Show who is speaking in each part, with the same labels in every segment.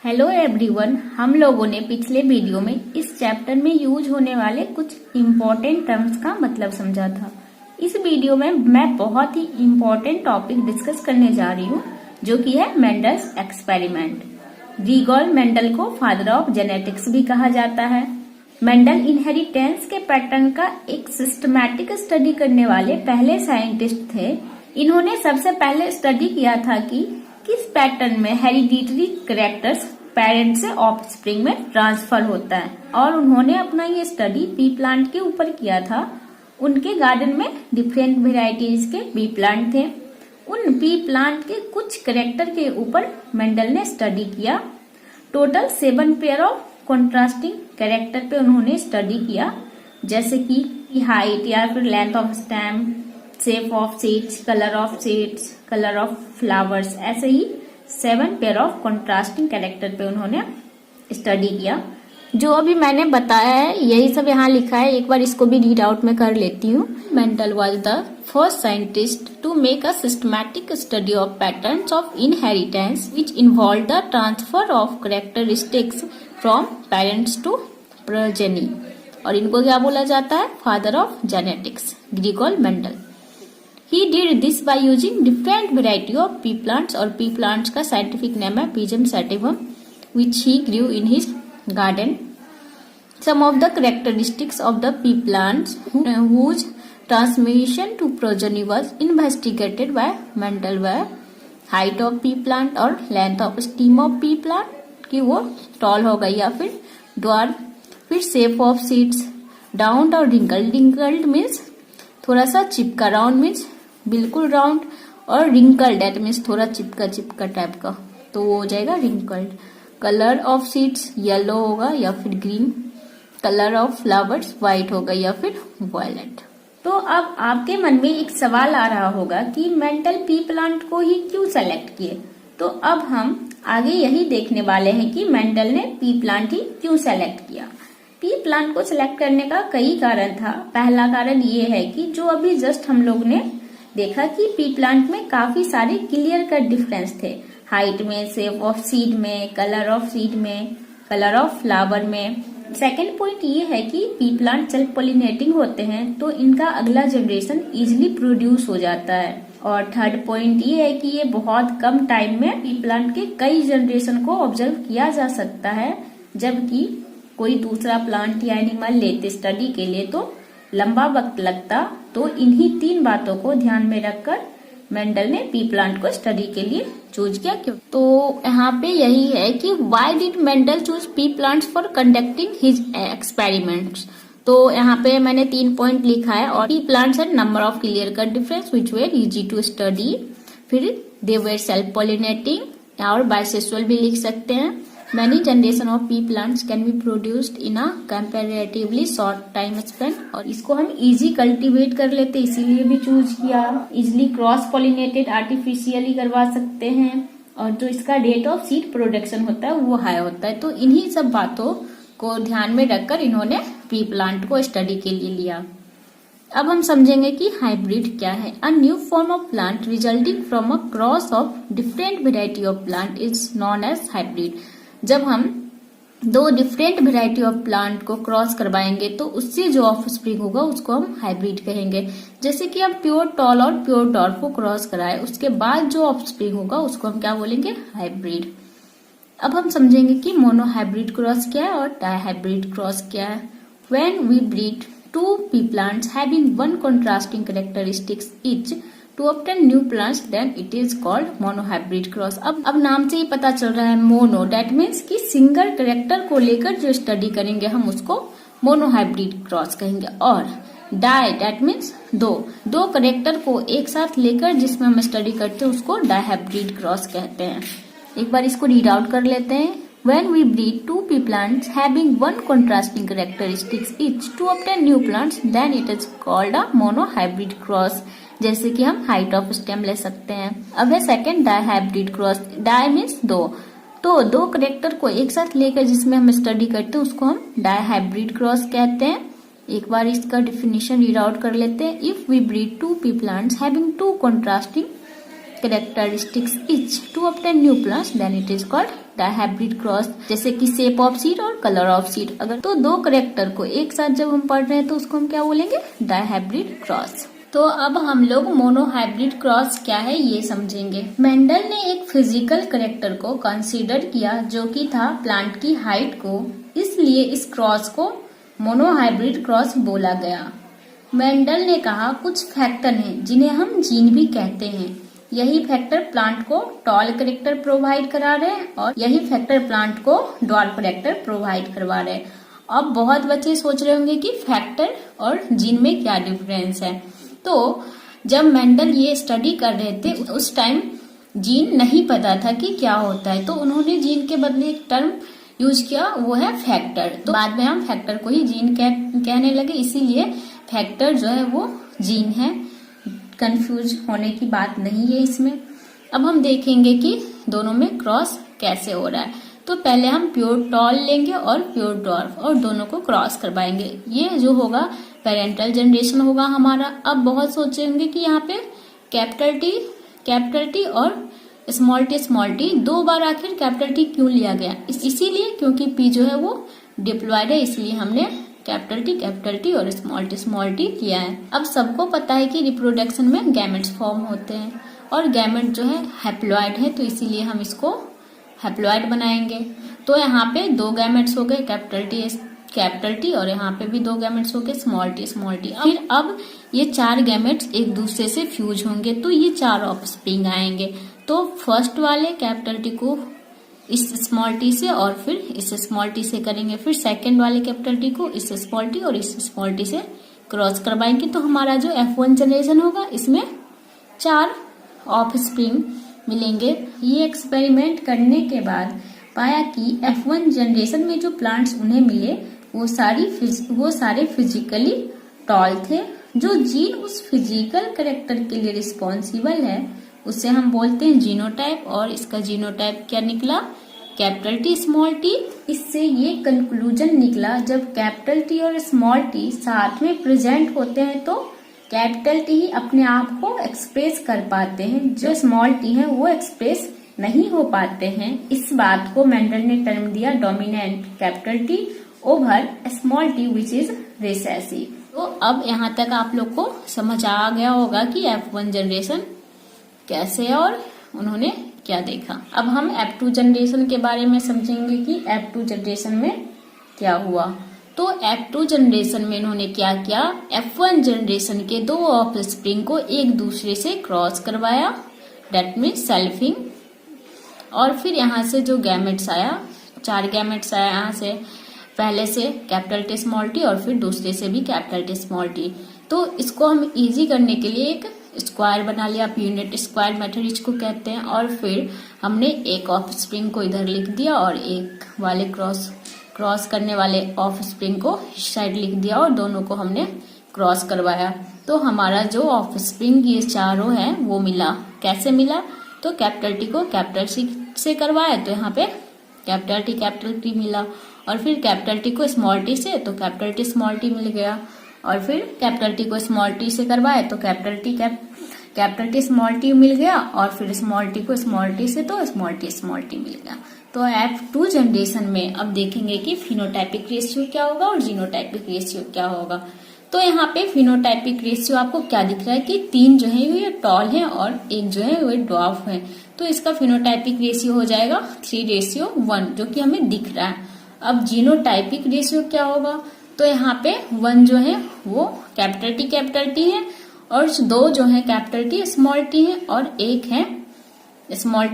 Speaker 1: Hello everyone, हम लोगों ने पिछले वीडियो में इस चैप्टर में यूज होने वाले कुछ इम्पोर्टेंट टर्म्स का मतलब समझा था। इस वीडियो में मैं बहुत ही इम्पोर्टेंट टॉपिक डिस्कस करने जा रही हूँ, जो कि है मेंडल्स एक्सपेरिमेंट। ग्रिगोर मेंडल को फादर ऑफ जेनेटिक्स भी कहा जाता है। मेंडल इनहेरिटेंस के पैटर्न का एक सिस्टमैटिक स्टडी करने वाले पहले साइंटिस्ट थे। इन्होंने सबसे पहले स्टडी किया था कि किस पैटर्न में हेरिडिटरी कैरेक्टर्स पेरेंट से ऑफस्प्रिंग में ट्रांसफर होता है, और उन्होंने अपना ये स्टडी पी प्लांट के ऊपर किया था। उनके गार्डन में डिफरेंट वेराइटीज के पी प्लांट थे। उन पी प्लांट के कुछ कैरेक्टर के ऊपर मेंडल ने स्टडी किया। Total 7 pair of contrasting character पे उन्होंने स्टडी किया, जैसे कि हाइट या फिर length of stem, shape of seeds, colour of seeds, colour of flowers. ऐसे ही 7 पेयर ऑफ कॉन्ट्रास्टिंग कैरेक्टर पे उन्होंने स्टडी किया। जो अभी मैंने बताया है यही सब यहाँ लिखा है, एक बार इसको भी रीड आउट में कर लेती हूँ। Mendel was the first scientist to make a systematic study of patterns of inheritance which involve the transfer of characteristics from parents to progeny. और इनको क्या बोला जाता है? Father of genetics, Gregor Mendel. He did this by using different variety of pea plants, और pea plants का scientific name है Pisum sativum, which he grew in his garden. Some of the characteristics of the pea plants whose transmission to progeny was investigated by Mendel were height of pea plant और length of stem of pea plant, कि वो tall होगा या फिर dwarf, फिर shape of seeds, round और wrinkled। wrinkled means थोड़ा सा चिपका, राउंड मीन्स बिल्कुल राउंड, और रिंकल्ड दैट मीन्स थोड़ा चिपका चिपका टाइप का, तो वो हो जाएगा wrinkled. Colour of seeds yellow होगा या फिर green. Colour of flowers white होगा या फिर वायलेट। तो अब आपके मन में एक सवाल आ रहा होगा कि मेंडल पी प्लांट को ही क्यों सेलेक्ट किए। तो अब हम आगे यही देखने वाले हैं कि मेंडल ने पी प्लांट ही क्यों सेलेक्ट किया। पी प्लांट को सिलेक्ट करने का कई कारण था। पहला कारण ये है कि जो अभी जस्ट हम लोग ने देखा कि पी प्लांट में काफी सारे क्लियर कट डिफरेंस थे, हाइट में, शेप ऑफ सीड में, कलर ऑफ सीड में, कलर ऑफ फ्लावर में। सेकेंड पॉइंट ये है कि पी प्लांट सेल्फ पॉलिनेटिंग होते हैं, तो इनका अगला जनरेशन इजिली प्रोड्यूस हो जाता है। और थर्ड पॉइंट ये है कि ये बहुत कम टाइम में पी प्लांट के कई जनरेशन को ऑब्जर्व किया जा सकता है, जबकि कोई दूसरा प्लांट या एनिमल लेते स्टडी के लिए तो लंबा वक्त लगता। तो इन्हीं 3 बातों को ध्यान में रखकर मेंडल ने पी प्लांट को स्टडी के लिए चूज किया। क्यों? तो यहाँ पे यही है कि why did Mendel choose pea plants for conducting his experiments. तो यहाँ पे मैंने 3 पॉइंट लिखा है। और pea plants had number of clear cut difference which were easy to study, फिर दे वर सेल्फ पॉलिनेटिंग, और बाइसेक्सुअल भी लिख सकते हैं। Many generation of pea plants can be produced in a comparatively short time span, और इसको हम easy cultivate कर लेते इसीलिए भी चूज किया। इजिली क्रॉस पॉलिनेटेड आर्टिफिशियली करवा सकते हैं, और जो इसका रेट ऑफ सीड प्रोडक्शन होता है वो हाई होता है। तो इन्हीं सब बातों को ध्यान में रखकर इन्होंने पी प्लांट को स्टडी के लिए लिया। अब हम समझेंगे कि हाइब्रिड क्या है। A new form of plant resulting from a cross of different variety of plant is known as hybrid. जब हम 2 डिफरेंट वेराइटी ऑफ प्लांट को क्रॉस करवाएंगे तो उससे जो ऑफस्प्रिंग होगा उसको हम हाइब्रिड कहेंगे। जैसे कि हम प्योर टॉल और प्योर डॉर्फ को क्रॉस कराए, उसके बाद जो ऑफस्प्रिंग होगा उसको हम क्या बोलेंगे? हाइब्रिड। अब हम समझेंगे कि मोनो हाइब्रिड क्रॉस क्या है और डाई हाइब्रिड क्रॉस क्या है। When we breed 2 pea plants having one contrasting characteristics each to obtain new plants, then it is called monohybrid cross। अब नाम से ही पता चल रहा है मोनो, डेट मीन्स कि सिंगल कैरेक्टर को लेकर जो स्टडी करेंगे हम उसको मोनोहाइब्रिड क्रॉस कहेंगे। और डाई डेट मीन्स दो कैरेक्टर को एक साथ लेकर जिसमें हम स्टडी करते हैं उसको डाईहाइब्रिड क्रॉस कहते हैं। एक बार इसको रीड आउट कर लेते हैं। When we breed 2 pea plants having one contrasting characteristics each to obtain new plants, then it is called a monohybrid cross। जैसे कि हम हाइट ऑफ स्टेम ले सकते हैं। अब है second dihybrid cross. Di means 2, तो 2 कैरेक्टर को एक साथ लेकर जिसमें हम स्टडी करते हैं उसको हम डाईहाइब्रिड क्रॉस कहते हैं। एक बार इसका डेफिनेशन रीड आउट कर लेते हैं। If we breed 2 pea plants having 2 contrasting characteristics each to obtain new plants, then it is called dihybrid cross। जैसे कि शेप ऑफ सीड और कलर ऑफ सीड, अगर तो दो करेक्टर को एक साथ जब हम पढ़ रहे हैं तो उसको हम क्या बोलेंगे, डायहाइब्रिड क्रॉस। तो अब हम लोग मोनोहाइब्रिड क्रॉस क्या है ये समझेंगे। मेंडल ने एक फिजिकल करेक्टर को कंसीडर किया जो कि था प्लांट की हाइट को, इसलिए इस क्रॉस को मोनोहाइब्रिड क्रॉस बोला गया। मेंडल ने कहा कुछ फैक्टर हैं जिन्हें हम जीन भी कहते हैं, यही फैक्टर प्लांट को टॉल करेक्टर प्रोवाइड करा रहे हैं और यही फैक्टर प्लांट को ड्वार्फ करेक्टर प्रोवाइड करवा रहे हैं। अब बहुत बच्चे सोच रहे होंगे कि फैक्टर और जीन में क्या डिफरेंस है। तो जब मेंडल ये स्टडी कर रहे थे उस टाइम जीन नहीं पता था कि क्या होता है, तो उन्होंने जीन के बदले एक टर्म यूज किया, वो है फैक्टर। तो बाद में हम फैक्टर को ही जीन कहने लगे, इसीलिए फैक्टर जो है वो जीन है, कंफ्यूज होने की बात नहीं है इसमें। अब हम देखेंगे कि दोनों में क्रॉस कैसे हो रहा है। तो पहले हम प्योर टॉल लेंगे और प्योर ड्वार्फ और दोनों को क्रॉस करवाएंगे। ये जो होगा पेरेंटल जनरेशन होगा हमारा। अब बहुत सोचेंगे कि यहाँ पे कैपिटल टी और स्मॉल टी दो बार आखिर कैपिटल टी क्यों लिया गया, इसीलिए क्योंकि पी जो है वो डिप्लॉयड है, इसलिए हमने कैपिटल टी और स्मॉल टी किया है। अब सबको पता है कि रिप्रोडक्शन में गैमेट्स फॉर्म होते हैं और गैमेट जो है हैप्लॉयड है, तो इसीलिए हम इसको हैप्लॉयड बनाएंगे। तो यहाँ पे दो गैमेट्स हो गए कैपिटल टी और यहाँ पे भी दो गैमेट्स हो गए स्मॉल टी। फिर अब ये चार गैमेट्स एक दूसरे से फ्यूज होंगे तो ये चार ऑफस्प्रिंग आएंगे। तो फर्स्ट वाले कैपिटल टी को इस स्मॉल टी से और फिर इस स्मॉल टी से करेंगे, फिर सेकंड वाले कैपिटल टी को इस स्मॉल टी और इस स्मॉल टी से क्रॉस करवाएंगे। तो हमारा जो F1 जनरेशन होगा इसमें चार ऑफस्प्रिंग मिलेंगे। ये एक्सपेरिमेंट करने के बाद पाया कि F1 जनरेशन में जो प्लांट्स उन्हें मिले वो सारे फिजिकली टॉल थे। जो जीन उस फिजिकल कैरेक्टर के लिए रिस्पॉन्सिबल है उसे हम बोलते हैं जीनोटाइप, और इसका जीनोटाइप क्या निकला, कैपिटल टी स्मॉल टी। इससे ये कंक्लूजन निकला जब कैपिटल टी और स्मॉल टी साथ में प्रेजेंट होते हैं तो कैपिटल टी ही अपने आप को एक्सप्रेस कर पाते हैं, जो स्मॉल टी है वो एक्सप्रेस नहीं हो पाते हैं। इस बात को मेंडल ने टर्म दिया dominant capital T over small T which is recessive. तो अब यहाँ तक आप लोग को समझ आ गया होगा कि F1 जनरेशन कैसे है और उन्होंने क्या देखा। अब हम F2 जनरेशन के बारे में समझेंगे कि F2 जनरेशन में क्या हुआ। तो F2 जनरेशन में इन्होंने क्या किया, F1 जनरेशन के दो ऑफस्प्रिंग को एक दूसरे से क्रॉस करवाया, डेट मीन सेल्फिंग। और फिर यहाँ से जो गैमेट्स आया, चार गैमेट्स आया यहाँ से, पहले से कैपिटल टी स्मॉल टी और फिर दूसरे से भी कैपिटल टी स्मॉल टी। तो इसको हम इजी करने के लिए एक स्क्वायर बना लिया, यूनिट स्क्वायर मेथड इसको कहते हैं। और फिर हमने एक ऑफस्प्रिंग को इधर लिख दिया और एक वाले क्रॉस करने वाले ऑफस्प्रिंग को इस साइड लिख दिया और दोनों को हमने क्रॉस करवाया। तो हमारा जो ऑफस्प्रिंग ये चारों है वो मिला। कैसे मिला, तो कैपिटल टी को कैपिटल सी से करवाया तो यहाँ पे कैपिटल टी मिला, और फिर कैपिटल टी को स्मॉल टी से तो कैपिटल टी स्मॉल टी मिल गया, और फिर कैपिटल टी को स्मॉल टी से करवाए तो कैपिटल टी स्मॉल टी मिल गया, और फिर स्मॉल टी को स्मॉल टी से तो स्मॉल टी मिल गया। तो F2 जनरेशन में अब देखेंगे कि फिनोटाइपिक रेशियो क्या होगा और जीनोटाइपिक रेशियो क्या होगा। तो यहाँ पे फिनोटाइपिक रेशियो आपको क्या दिख रहा है कि तीन जो है ये टॉल है और एक जो है वो ड्वार्फ है, तो इसका फिनोटाइपिक रेशियो हो जाएगा 3:1 जो कि हमें दिख रहा है। अब जीनोटाइपिक रेशियो क्या होगा, तो यहाँ पे 1 जो है वो कैपिटल टी है और दो जो है कैपिटल टी स्मॉल टी है और एक है स्मॉल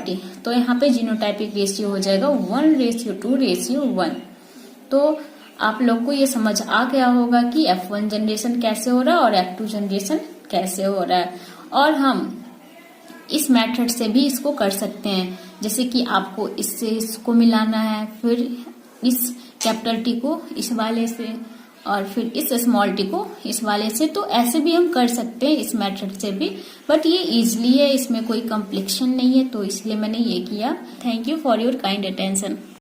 Speaker 1: टी। तो यहाँ पे जीनोटाइपिक रेशियो हो जाएगा 1:2:1। तो आप लोग को ये समझ आ गया होगा कि F1 जनरेशन कैसे हो रहा है और F2 जनरेशन कैसे हो रहा है। और हम इस मेथड से भी इसको कर सकते हैं, जैसे कि आपको इससे इसको मिलाना है, फिर इस कैपिटल टी को इस वाले से और फिर इस स्मॉल टी को इस वाले से। तो ऐसे भी हम कर सकते हैं इस मेथड से भी, बट ये इजीली है, इसमें कोई कॉम्प्लिकेशन नहीं है, तो इसलिए मैंने ये किया। Thank you for your kind attention.